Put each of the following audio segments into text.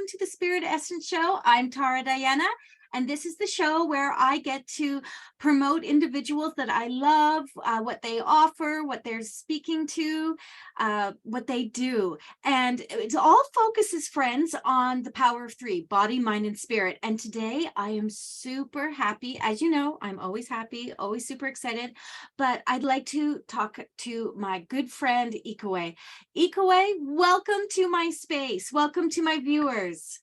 to the Spirit Essence Show. I'm Tara Diana, and this is the show where I get to promote individuals that I love, what they offer, what they're speaking to, what they do. And it all focuses, friends, on the power of three: body, mind, and spirit. And today I am super happy. As you know, I'm always happy, always super excited. But I'd like to talk to my good friend, Ikue. Ikue, welcome to my space. Welcome to my viewers.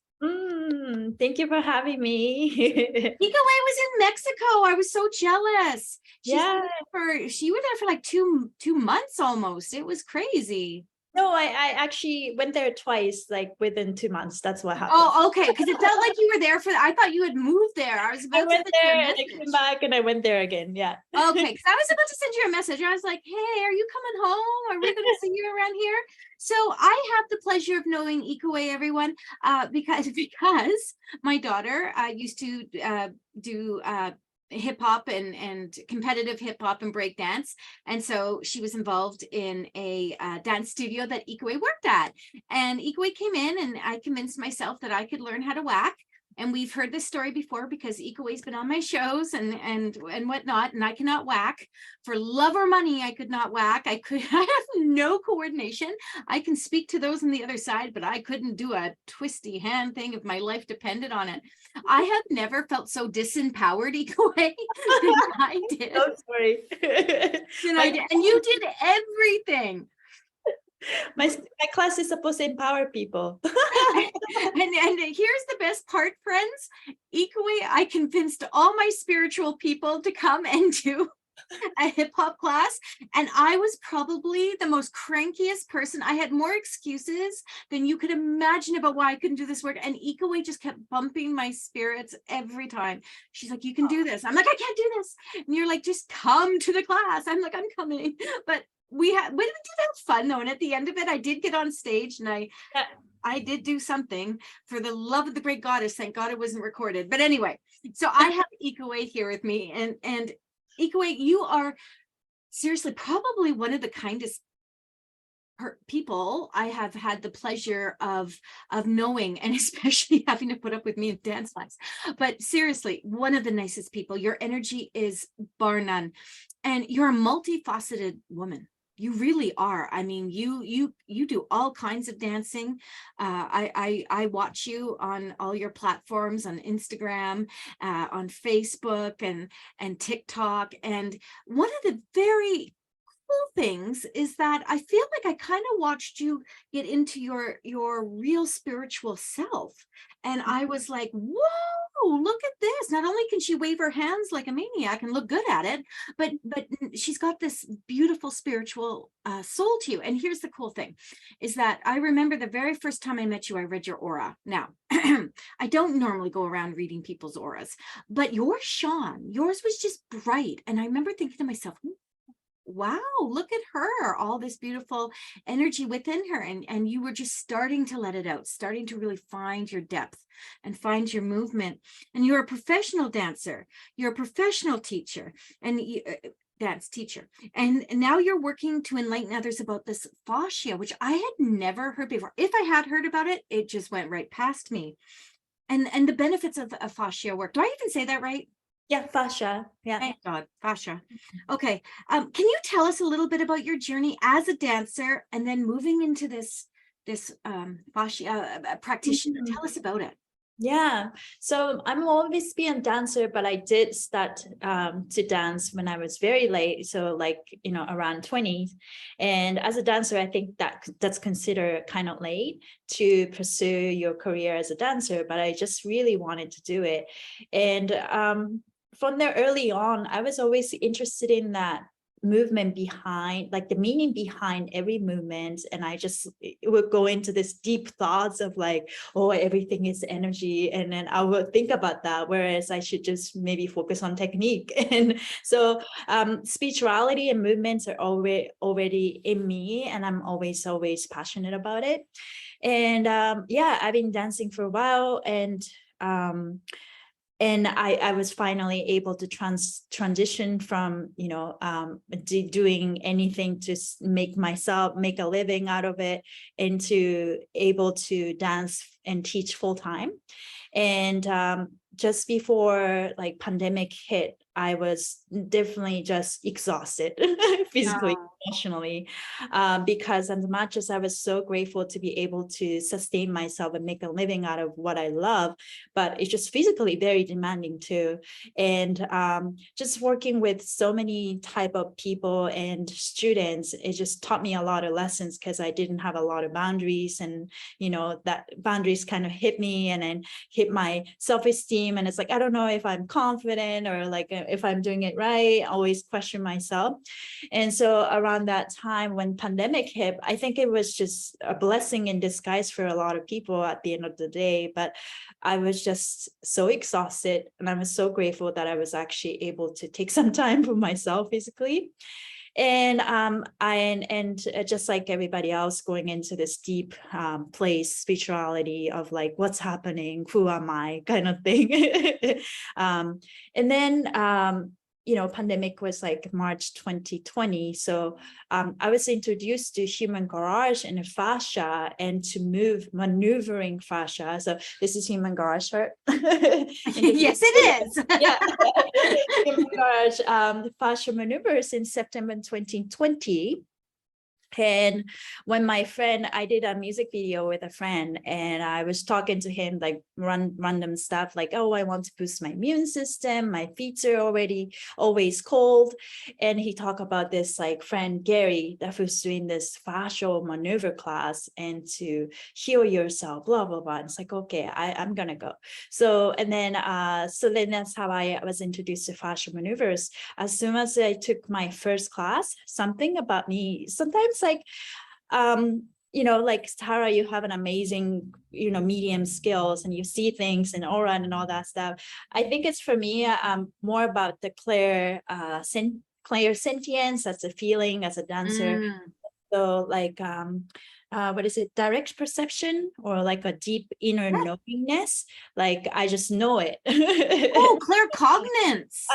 Thank you for having me. Ikue was in Mexico. I was so jealous. She Yeah. were there for like two months almost. It was crazy. No, I actually went there twice, like within 2 months. That's what happened. Oh, okay. Because it felt like you were there I thought you had moved there. I was about I went to there send you a and I came back and I went there again. Yeah. Okay, because I was about to send you a message. I was like, hey, are you coming home? Are we going to see you around here? So I have the pleasure of knowing Ikue, everyone, because my daughter used to do hip hop and competitive hip hop and break dance. And so she was involved in a dance studio that Ikue worked at. And Ikue came in and I convinced myself that I could learn how to whack. And we've heard this story before because Ikue's been on my shows and whatnot, and I cannot whack. For love or money, I could not whack. I have no coordination. I can speak to those on the other side, but I couldn't do a twisty hand thing if my life depended on it. I have never felt so disempowered, Ikue, than I did. Oh, sorry. And you did everything. My class is supposed to empower people. and here's the best part, friends. Equally, I convinced all my spiritual people to come and do a hip hop class, and I was probably the most crankiest person. I had more excuses than you could imagine about why I couldn't do this work, and Ikue just kept bumping my spirits every time. She's like, you can do this. I'm like, I can't do this. And you're like, just come to the class. I'm like, I'm coming. But we did have fun though, and at the end of it I did get on stage and I did do something for the love of the great goddess. Thank God it wasn't recorded. But anyway, so I have Ikue here with me, and Ikue, you are seriously probably one of the kindest people I have had the pleasure of knowing, and especially having to put up with me in dance class. But seriously, one of the nicest people. Your energy is bar none, and you're a multifaceted woman. You really are. I mean, you do all kinds of dancing. I watch you on all your platforms, on Instagram, on Facebook, and TikTok. And one of the very cool things is that I feel like I kind of watched you get into your real spiritual self, and I was like, whoa, look at this. Not only can she wave her hands like a maniac and look good at it, but she's got this beautiful spiritual soul to you. And here's the cool thing is that I remember the very first time I met you, I read your aura. Now I don't normally go around reading people's auras, but yours shone. Yours was just bright. And I remember thinking to myself, wow, look at her, all this beautiful energy within her. And you were just starting to let it out, starting to really find your depth and find your movement. And you're a professional dancer, you're a professional teacher, and dance teacher. And now you're working to enlighten others about this fascia, which I had never heard before. If I had heard about it, it just went right past me. And the benefits of fascia work. Do I even say that right? Yeah, fascia. Yeah. Thank God, fascia. Okay. Can you tell us a little bit about your journey as a dancer and then moving into this fascia practitioner? Tell us about it. Yeah, so I'm always been a dancer, but I did start to dance when I was very late, so like, around 20s. And as a dancer, I think that's considered kind of late to pursue your career as a dancer, but I just really wanted to do it. And from there early on, I was always interested in that movement behind, like the meaning behind every movement. And I just would go into this deep thoughts of like, oh, everything is energy. And then I would think about that, whereas I should just maybe focus on technique. And so spirituality and movements are already in me, and I'm always passionate about it. And yeah, I've been dancing for a while, and and I was finally able to transition from, doing anything to make a living out of it, into able to dance and teach full time. And just before like pandemic hit, I was definitely just exhausted physically, emotionally, because as much as I was so grateful to be able to sustain myself and make a living out of what I love, but it's just physically very demanding too. And just working with so many type of people and students, it just taught me a lot of lessons, because I didn't have a lot of boundaries, and that boundaries kind of hit me and then hit my self-esteem, and it's like, I don't know if I'm confident or like if I'm doing it right. I always question myself. And so around that time when pandemic hit, I think it was just a blessing in disguise for a lot of people at the end of the day. But I was just so exhausted, and I was so grateful that I was actually able to take some time for myself physically. And just like everybody else, going into this deep place, spirituality of like, what's happening, who am I, kind of thing. And then pandemic was like March 2020. So I was introduced to human garage and fascia, and to maneuvering fascia. So this is human garage chart. Yes, it is. Yeah. Human garage, fascia maneuvers in September 2020. And when I did a music video with a friend, and I was talking to him like random stuff like, oh, I want to boost my immune system. My feet are already always cold. And he talked about this like friend Gary that was doing this fascial maneuver class, and to heal yourself, blah, blah, blah. And it's like, okay, I'm going to go. So then that's how I was introduced to fascial maneuvers. As soon as I took my first class, something about me, sometimes like, like Tara, you have an amazing, medium skills, and you see things and aura and all that stuff. I think it's for me, more about the clairsentience as a feeling as a dancer. So like, what is it? Direct perception, or like a deep inner knowingness. Like I just know it. Oh, claircognizance.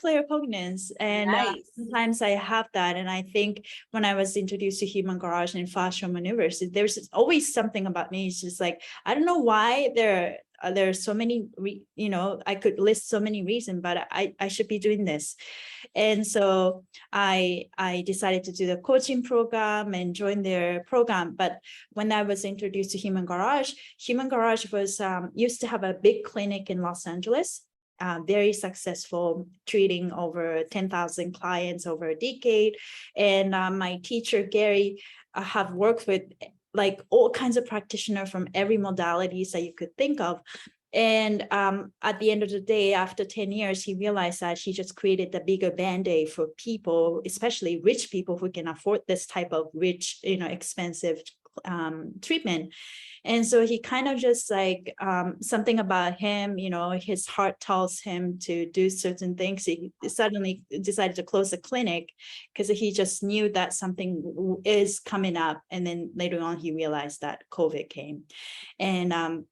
Claircognizance. And Nice. sometimes I have that. And I think when I was introduced to human garage and fascial maneuvers, there's always something about me. It's just like, I don't know why there are so many, I could list so many reasons, but I should be doing this. And so I decided to do the coaching program and join their program. But when I was introduced to human garage was used to have a big clinic in Los Angeles. Very successful, treating over 10,000 clients over a decade. And my teacher, Gary, have worked with like all kinds of practitioners from every modalities that you could think of. And at the end of the day, after 10 years, he realized that he just created a bigger band-aid for people, especially rich people who can afford this type of rich, expensive treatment. And so he kind of just like something about him, his heart tells him to do certain things. He suddenly decided to close the clinic because he just knew that something is coming up. And then later on, he realized that COVID came. And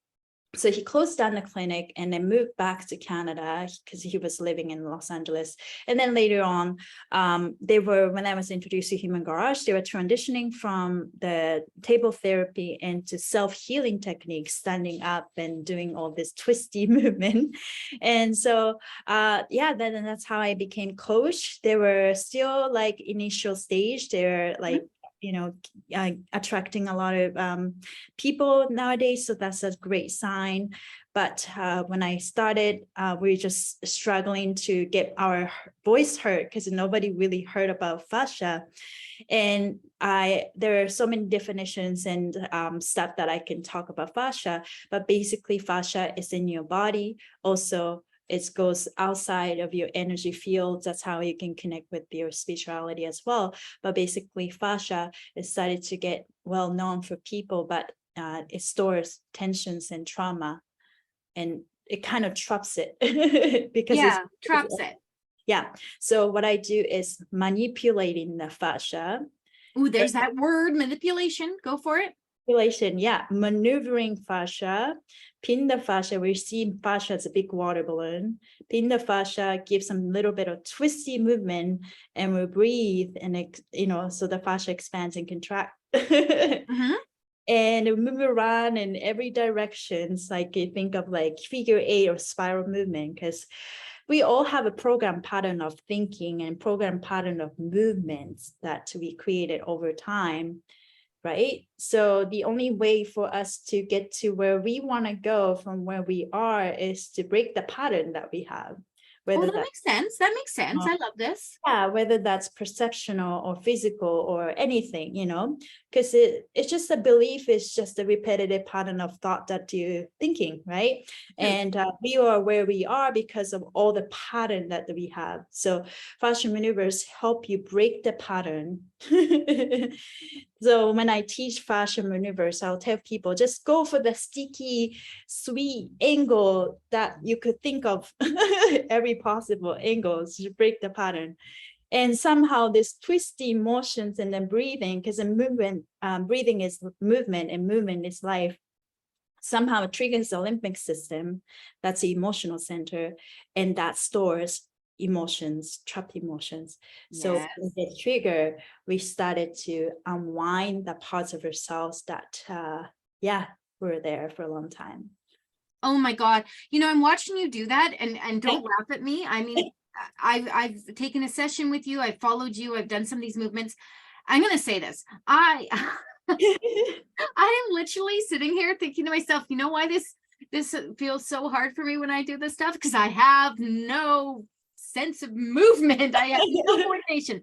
so he closed down the clinic and then moved back to Canada because he was living in Los Angeles. And then later on, when I was introduced to Human Garage, they were transitioning from the table therapy into self-healing techniques, standing up and doing all this twisty movement. And so, then that's how I became coach. They were still like initial stage. They're like, attracting a lot of people nowadays. So that's a great sign. But when I started, we were just struggling to get our voice heard because nobody really heard about fascia. And there are so many definitions and stuff that I can talk about fascia, but basically fascia is in your body. Also, it goes outside of your energy fields. That's how you can connect with your spirituality as well. But basically, fascia is started to get well known for people, but it stores tensions and trauma, and it kind of traps it because traps it. Yeah. So what I do is manipulating the fascia. Ooh, there's that word, manipulation. Go for it. Manipulation, yeah. Maneuvering fascia, pin the fascia. We see fascia as a big water balloon. Pin the fascia, give some little bit of twisty movement, and we breathe, and so the fascia expands and contracts. Mhm. And we move around in every direction. Like you think of like figure 8 or spiral movement, because we all have a program pattern of thinking and program pattern of movements that we created over time, right? So the only way for us to get to where we want to go from where we are is to break the pattern that we have, Oh, whether that that's makes sense. That makes sense. I love this. yeah, whether that's perceptional or physical or anything, because it's just a belief, it's just a repetitive pattern of thought that you're thinking, right? True. And we are where we are because of all the pattern that we have. So fascial maneuvers help you break the pattern. So when I teach fascial maneuvers, I'll tell people just go for the sticky, sweet angle that you could think of, every possible angle to break the pattern. And somehow this twisty motions and then breathing, because the movement, breathing is movement and movement is life. Somehow it triggers the limbic system, that's the emotional center, and that stores emotions, trapped emotions. So Yes. with the trigger, we started to unwind the parts of ourselves that, were there for a long time. Oh my God. I'm watching you do that, and don't laugh at me. I mean, I've taken a session with you. I've followed you. I've done some of these movements. I'm going to say this. I am literally sitting here thinking to myself, you know why this feels so hard for me when I do this stuff? Because I have no sense of movement. I have no coordination.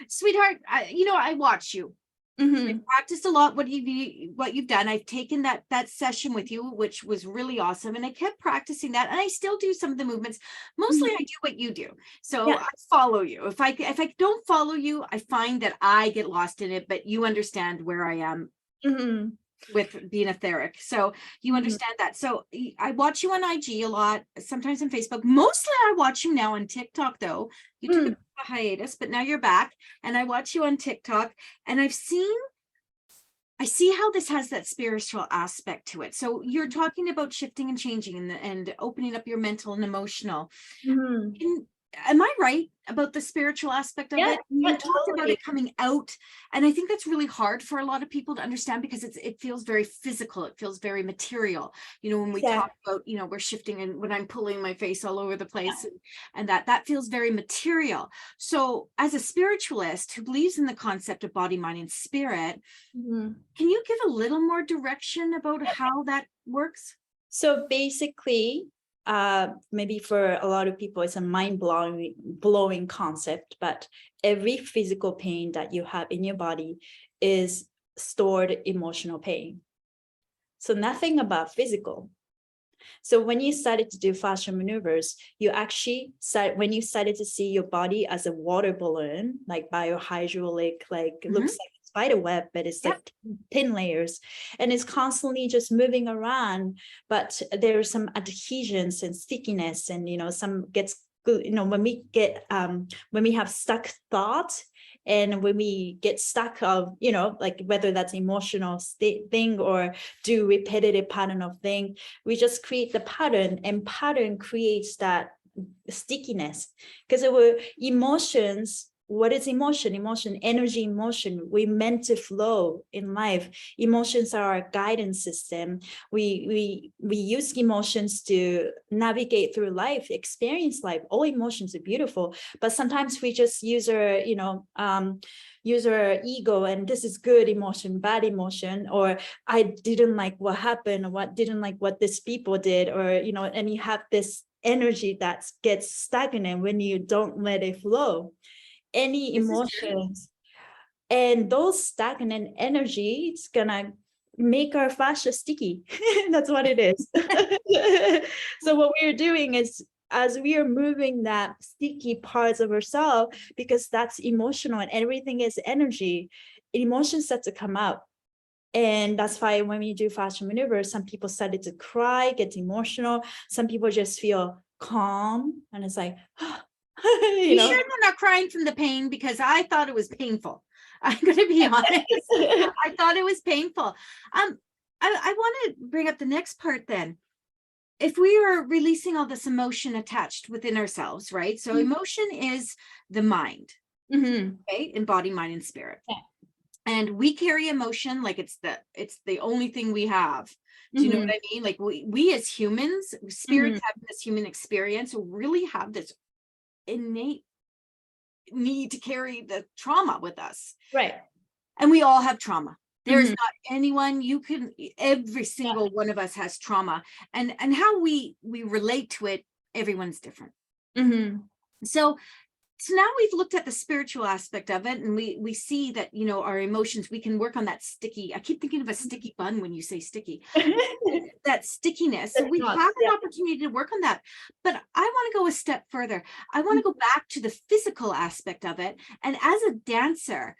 Sweetheart, I watch you. Mhm. I've practiced a lot what you've done. I've taken that session with you, which was really awesome, and I kept practicing that, and I still do some of the movements. Mostly I do what you do, so Yeah. I follow you. If I don't follow you, I find that I get lost in it, but you understand where I am Mhm. with being etheric, so you Mhm. understand that. So I watch you on IG a lot, sometimes on Facebook. Mostly I watch you now on TikTok, though. You took a hiatus, but now you're back, and I watch you on TikTok, and I see how this has that spiritual aspect to it. So you're talking about shifting and changing, and opening up your mental and emotional. Mhm. Am I right about the spiritual aspect of Yeah, it? You yeah, talked about totally. it coming out, and I think that's really hard for a lot of people to understand, because it feels very physical. It feels very material. When we Yeah. talk about, we're shifting, and when I'm pulling my face all over the place, and that feels very material. So as a spiritualist who believes in the concept of body, mind, and spirit, Mhm. can you give a little more direction about how that works? So basically, maybe for a lot of people, it's a mind-blowing concept, but every physical pain that you have in your body is stored emotional pain. So nothing about physical. So when you started to do fascial maneuvers, when you started to see your body as a water balloon, like biohydraulic, like it looks like a spider web, but it's like thin layers, and it's constantly just moving around. But there are some adhesions and stickiness, and some gets good. When we have stuck thoughts, and when we get stuck of, like whether that's emotional thing or do repetitive pattern of thing, we just create the pattern, and pattern creates that stickiness. Because our emotions, what is emotion? Energy, emotion. We meant to flow in life. Emotions are our guidance system. We use emotions to navigate through life, experience life. All emotions are beautiful, but sometimes we just use our use our ego, and this is good emotion, bad emotion, or I didn't like what happened, or didn't like what this people did, or and you have this energy that gets stagnant when you don't let it flow. Any This is true. emotions, and those stagnant energy, it's gonna make our fascia sticky. That's what it is. So what we're doing is, as we are moving that sticky parts of ourselves, because that's emotional and everything is energy, emotions start to come out. And that's why when we do fascial maneuvers, some people started to cry, get emotional. Some people just feel calm, and it's like, You sure they're not crying from the pain? Because I thought it was painful. I'm going to be honest. I thought it was painful. I want to bring up the next part then. If we are releasing all this emotion attached within ourselves, right? So emotion is the mind, okay, in body, mind, and spirit. Yeah. And we carry emotion like it's the only thing we have. Do you know what I mean? Like we as humans, spirits have this human experience, really have this innate need to carry the trauma with us. Right. And we all have trauma. There's not anyone every single one of us has trauma, and how we relate to it, everyone's different. So now we've looked at the spiritual aspect of it, and we see that, you know, our emotions, we can work on that sticky. I keep thinking of a sticky bun when you say sticky, that stickiness. So we have an opportunity to work on that. But I want to go a step further. I want to go back to the physical aspect of it. And as a dancer,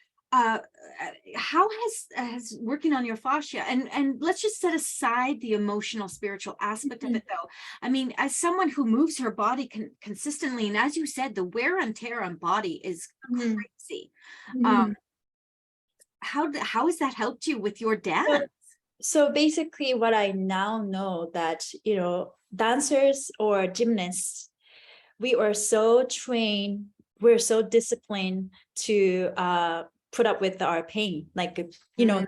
how has working on your fascia, and let's just set aside the emotional spiritual aspect of it though. I mean, as someone who moves her body consistently, and as you said, the wear and tear on body is crazy. How has that helped you with your dance? So basically what I now know that, you know, dancers or gymnasts, we are so trained, we're so disciplined to put up with our pain, like, you know,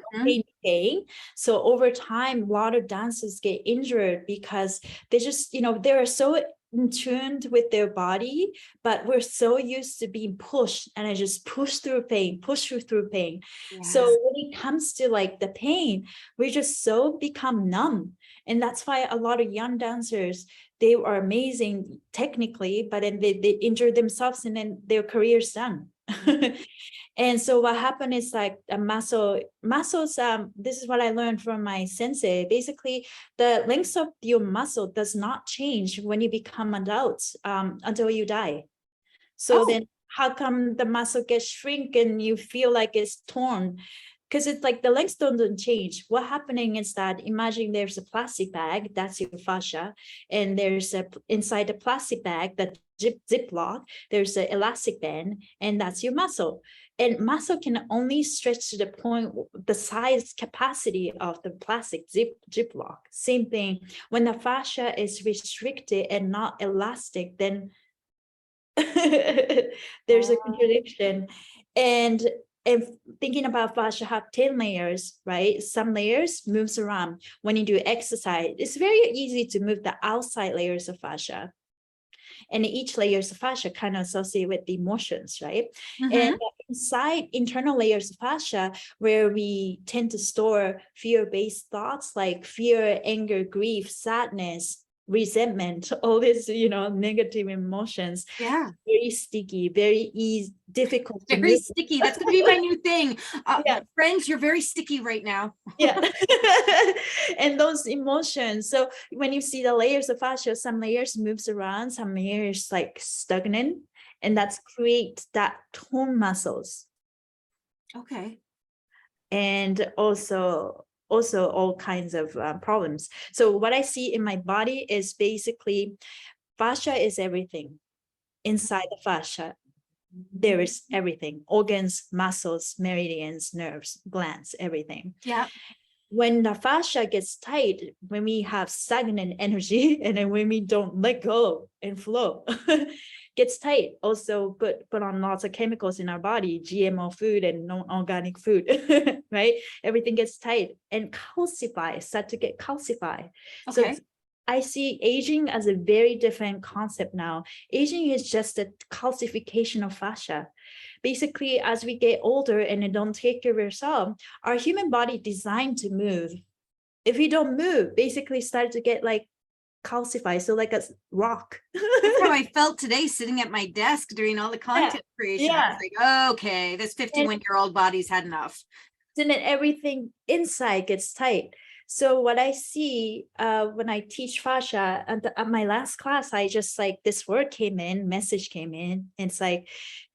pain. So over time, a lot of dancers get injured because they just, you know, they're so in tuned with their body, but we're so used to being pushed, and I just push through pain. Yes. So when it comes to like the pain, we just so become numb. And that's why a lot of young dancers, they are amazing technically, but then they injure themselves and then their career's done. And so what happened is like muscles, this is what I learned from my sensei. Basically, the length of your muscle does not change when you become adults until you die. So then how come the muscle gets shrink and you feel like it's torn? Because it's like the length doesn't change. What happening is that, imagine there's a plastic bag, that's your fascia, and there's inside the plastic bag, that ziplock, there's an elastic band, and that's your muscle. And muscle can only stretch to the point, the size capacity of the plastic ziplock. Same thing, when the fascia is restricted and not elastic, then there's a contradiction. And thinking about fascia have 10 layers, right? Some layers moves around. When you do exercise, it's very easy to move the outside layers of fascia. And each layers of fascia kind of associate with the emotions, right? And inside internal layers of fascia, where we tend to store fear-based thoughts like fear, anger, grief, sadness, resentment, all these, you know, negative emotions. Yeah. Very sticky, very easy, difficult. Very sticky. That's going to be my new thing. Friends, you're very sticky right now. Yeah. And those emotions. So when you see the layers of fascia, some layers moves around, some layers like stagnant, and that's create that tone muscles. Okay. And also all kinds of problems. So what I see in my body is basically fascia is everything. Inside the fascia, there is everything: organs, muscles, meridians, nerves, glands, everything. Yeah. When the fascia gets tight, when we have stagnant energy, and then when we don't let go and flow, gets tight. Also put on lots of chemicals in our body, GMO food and non-organic food, right? Everything gets tight and start to get calcified. Okay. So I see aging as a very different concept now. Aging is just a calcification of fascia. Basically, as we get older and don't take care of ourselves, our human body designed to move. If we don't move, basically start to get like calcified, so like a rock. That's how I felt today sitting at my desk doing all the content creation. I was like, okay, this 51-year-old body's had enough. Then everything inside gets tight. So what I see when I teach fascia, at my last class, I just like this message came in. It's like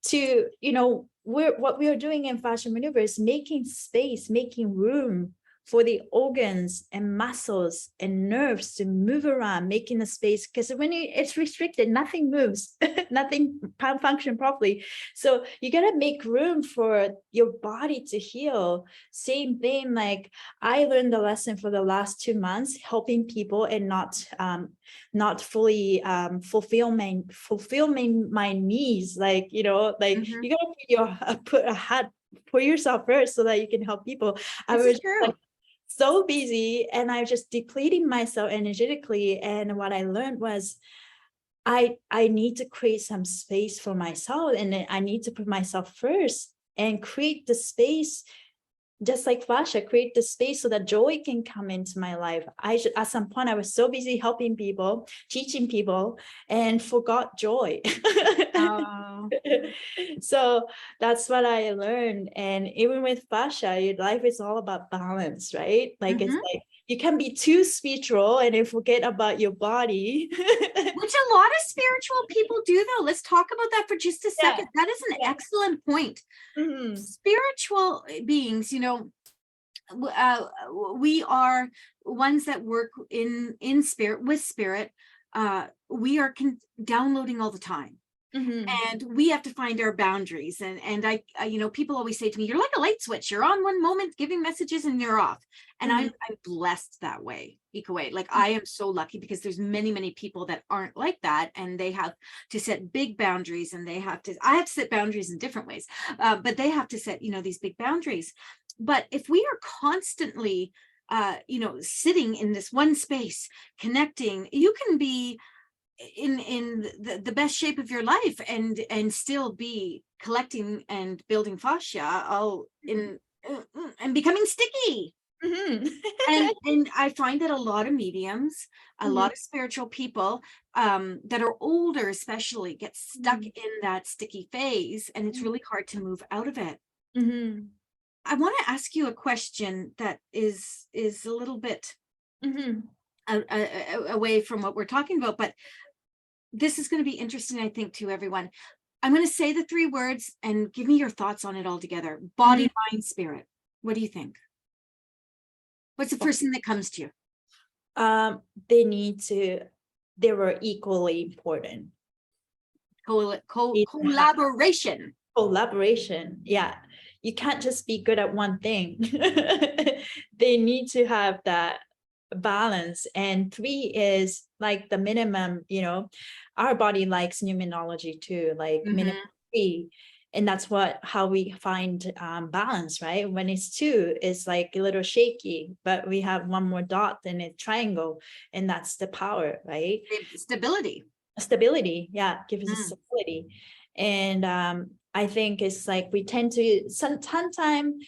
to, you know, what we are doing in fascia maneuver is making space, making room for the organs and muscles and nerves to move around, making the space, because when it's restricted, nothing moves, nothing function properly. So you got to make room for your body to heal. Same thing, like I learned the lesson for the last 2 months, helping people and not fully fulfilling my needs. Like, you know, like you gotta put a hat for yourself first so that you can help people. I was like so busy and I was just depleting myself energetically. And what I learned was I need to create some space for myself, and then I need to put myself first and create the space. Just like Fascia, create the space so that joy can come into my life. At some point, I was so busy helping people, teaching people, and forgot joy. Oh. So that's what I learned. And even with Fascia, your life is all about balance, right? Like it's like you can be too spiritual and then forget about your body. Which a lot of spiritual people do, though. Let's talk about that for just a second. That is an excellent point. Spiritual beings, you know, we are ones that work in spirit, with spirit. We are downloading all the time. And we have to find our boundaries. And I, you know, people always say to me, you're like a light switch. You're on one moment giving messages and you're off. And I'm blessed that way, Ikue. Like I am so lucky because there's many people that aren't like that. And they have to set big boundaries, and I have to set boundaries in different ways. But they have to set, you know, these big boundaries. But if we are constantly, you know, sitting in this one space, connecting, you can be in the best shape of your life and still be collecting and building fascia all in and becoming sticky. And I find that a lot of mediums, a lot of spiritual people that are older especially get stuck in that sticky phase, and it's really hard to move out of it. I want to ask you a question that is a little bit away from what we're talking about, but this is going to be interesting, I think, to everyone. I'm going to say the 3 words and give me your thoughts on it all together. Body, mind, spirit. What do you think? What's the first thing that comes to you? They were equally important. Collaboration. Collaboration. Yeah. You can't just be good at one thing. They need to have that balance. And 3 is like the minimum, you know, our body likes numerology too, like minimum 3. And that's how we find balance, right? When it's 2, it's like a little shaky, but we have one more dot and a triangle, and that's the power, right? Stability. Yeah. Gives us stability. And I think it's like we tend to sometimes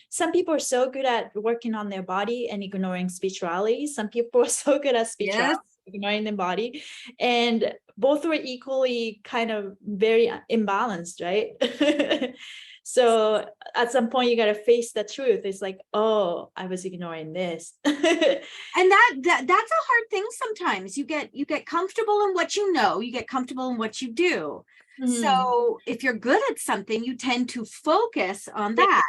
some people are so good at working on their body and ignoring spirituality. Some people are so good at spirituality, ignoring their body, and both were equally kind of very imbalanced, right? So at some point you got to face the truth. It's like, oh, I was ignoring this. And that's a hard thing. Sometimes you get comfortable in what you know, you get comfortable in what you do. So if you're good at something, you tend to focus on that.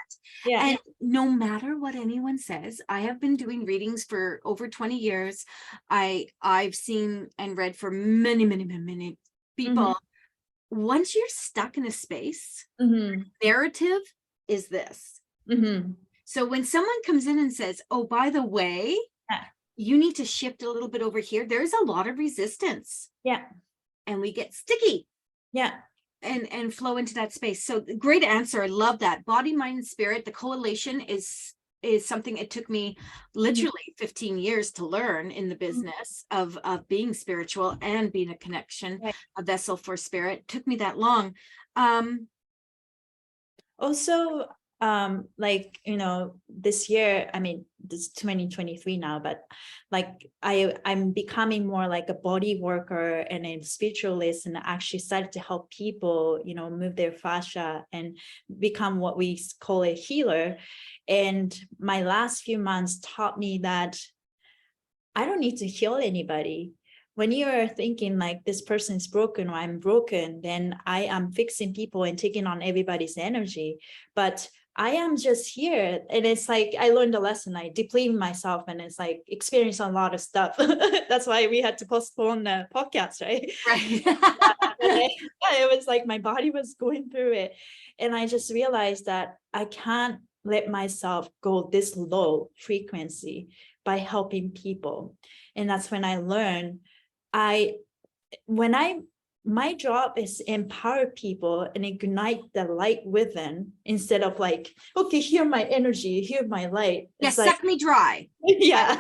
And no matter what anyone says, I have been doing readings for over 20 years. I've seen and read for many people. Once you're stuck in a space, narrative is this. So when someone comes in and says, oh, by the way, you need to shift a little bit over here, there's a lot of resistance. And we get sticky. And flow into that space. So great answer. I love that. Body, mind, spirit. The correlation is something it took me literally 15 years to learn in the business of being spiritual and being a connection, a vessel for spirit. It took me that long. Also, like, you know, this year, I mean, this 2023 now, but like I'm becoming more like a body worker and a spiritualist, and actually started to help people, you know, move their fascia and become what we call a healer. And my last few months taught me that I don't need to heal anybody. When you're thinking like this person is broken or I'm broken, then I am fixing people and taking on everybody's energy. But I am just here. And it's like, I learned a lesson. I depleted myself and it's like experienced a lot of stuff. That's why we had to postpone the podcast, right? Right. It was like my body was going through it. And I just realized that I can't let myself go this low frequency by helping people. And that's when I learned my job is empower people and ignite the light within, instead of like, okay, here my energy, here my light. Yes, It's like, suck me dry. yeah.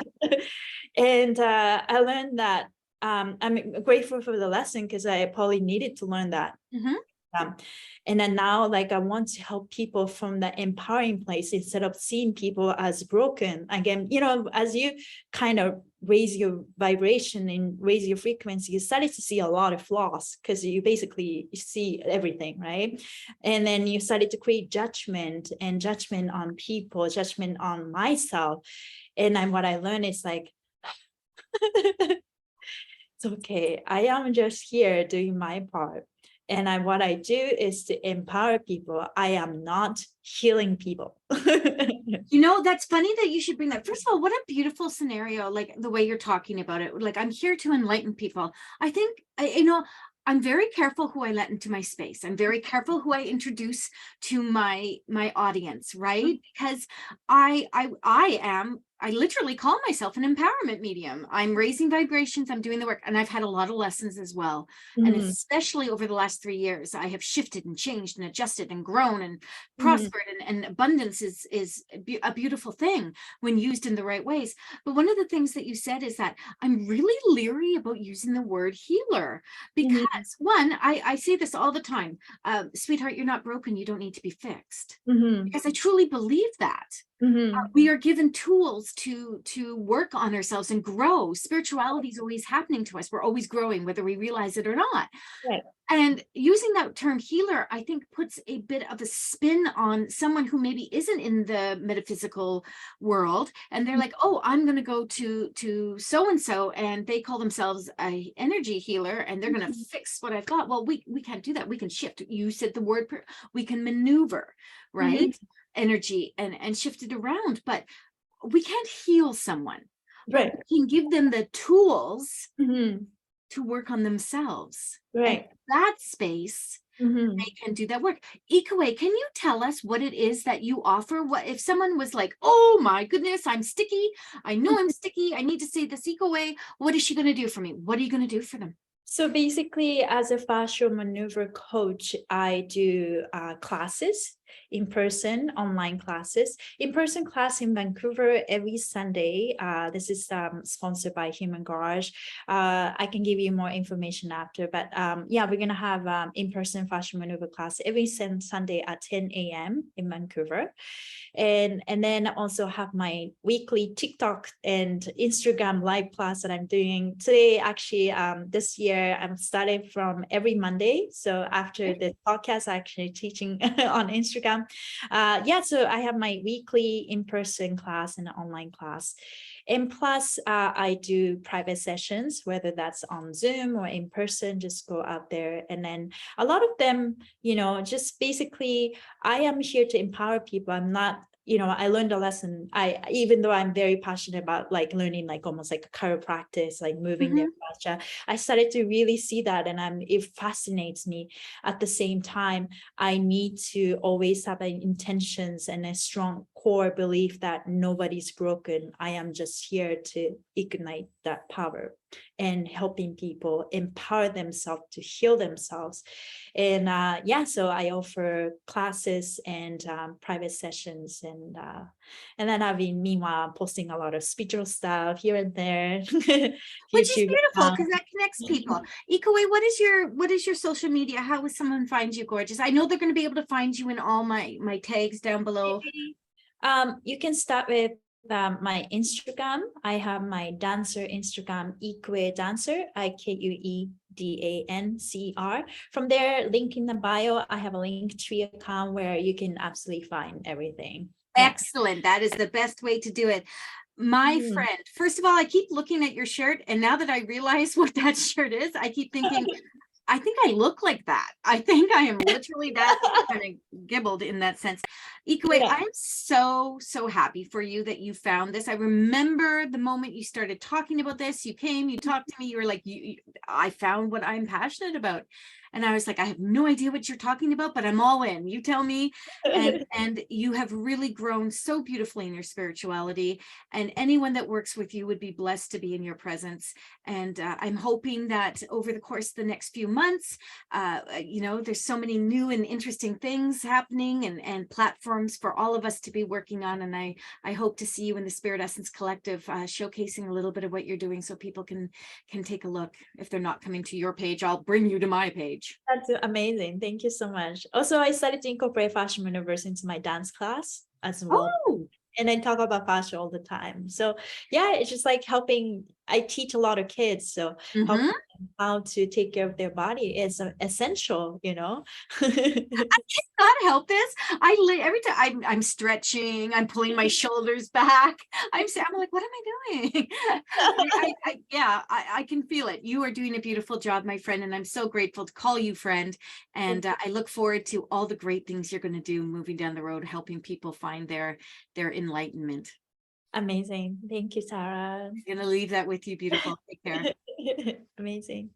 And I learned that I'm grateful for the lesson because I probably needed to learn that. And then now, like, I want to help people from the empowering place instead of seeing people as broken. Again, you know, as you kind of raise your vibration and raise your frequency, you started to see a lot of flaws because you basically see everything, right? And then you started to create judgment on people, judgment on myself. And then what I learned is like, it's okay. I am just here doing my part. And what I do is to empower people. I am not healing people. You know, that's funny that you should bring that. First of all, what a beautiful scenario, like the way you're talking about it. Like, I'm here to enlighten people. I think, you know, I'm very careful who I let into my space. I'm very careful who I introduce to my audience, right? Because I literally call myself an empowerment medium. I'm raising vibrations, I'm doing the work, and I've had a lot of lessons as well. And especially over the last 3 years, I have shifted and changed and adjusted and grown and prospered, and abundance is a beautiful thing when used in the right ways. But one of the things that you said is that I'm really leery about using the word healer, because one, I say this all the time, sweetheart, you're not broken, you don't need to be fixed. Because I truly believe that. We are given tools to work on ourselves and grow. Spirituality is always happening to us. We're always growing, whether we realize it or not. Right. And using that term healer, I think, puts a bit of a spin on someone who maybe isn't in the metaphysical world. And they're like, oh, I'm going to go to so-and-so, and they call themselves a energy healer, and they're going to fix what I've got. Well, we can't do that. We can shift. You said the word, we can maneuver, right? Energy and shift it around, but we can't heal someone. Right. We can give them the tools to work on themselves. Right. And that space, they can do that work. Ikue, can you tell us what it is that you offer? What if someone was like, oh my goodness, I'm sticky. I know I'm sticky. I need to say this Ikue. What is she going to do for me? What are you going to do for them? So basically, as a fascial maneuver coach, I do classes, in-person, online classes. In-person class in Vancouver every Sunday. This is sponsored by Human Garage. I can give you more information after, but yeah, we're going to have in-person fascial maneuver class every Sunday at 10 a.m. in Vancouver. And then also have my weekly TikTok and Instagram live class that I'm doing today. Actually, this year I'm starting from every Monday. So after the podcast, I'm actually teaching on Instagram. Yeah, so I have my weekly in-person class and online class. And plus, I do private sessions, whether that's on Zoom or in person, just go out there. And then a lot of them, you know, just basically, I am here to empower people. I'm not, you know, I learned a lesson. Even though I'm very passionate about like learning, like almost like a chiropractic, like moving their fascia, I started to really see that, and it fascinates me. At the same time, I need to always have intentions and a strong core belief that nobody's broken. I am just here to ignite that power and helping people empower themselves to heal themselves. And yeah, so I offer classes and private sessions, and then I've been meanwhile posting a lot of spiritual stuff here and there. Which is beautiful because that connects people. Ikue, what is your social media? How will someone find you, gorgeous? I know they're going to be able to find you in all my tags down below. You can start with my Instagram. I have my dancer Instagram, Ikue Dancer, IKUEDANCR. From there, link in the bio, I have a Linktree account where you can absolutely find everything. Excellent. That is the best way to do it. My friend, first of all, I keep looking at your shirt, and now that I realize what that shirt is, I keep thinking, I think I look like that. I think I am literally that kind of gibbled in that sense. Ikue, Yeah. I'm so happy for you that you found this. I remember the moment you started talking about this. You came, you talked to me, you were like, I found what I'm passionate about. And I was like, I have no idea what you're talking about, but I'm all in. You tell me. And you have really grown so beautifully in your spirituality. And anyone that works with you would be blessed to be in your presence. And I'm hoping that over the course of the next few months, there's so many new and interesting things happening and platforms for all of us to be working on. And I hope to see you in the Spirit Essence Collective, showcasing a little bit of what you're doing so people can take a look. If they're not coming to your page, I'll bring you to my page. That's amazing. Thank you so much. Also, I started to incorporate Fashion Universe into my dance class as well. Oh, And I talk about fashion all the time. So yeah, it's just like helping. I teach a lot of kids, so helping them how to take care of their body is essential, you know. I cannot help this. Every time I'm stretching, I'm pulling my shoulders back. I'm like, what am I doing? I can feel it. You are doing a beautiful job, my friend, and I'm so grateful to call you friend. And I look forward to all the great things you're going to do moving down the road, helping people find their enlightenment. Amazing. Thank you, Sarah. I'm going to leave that with you, beautiful. Take care. Amazing.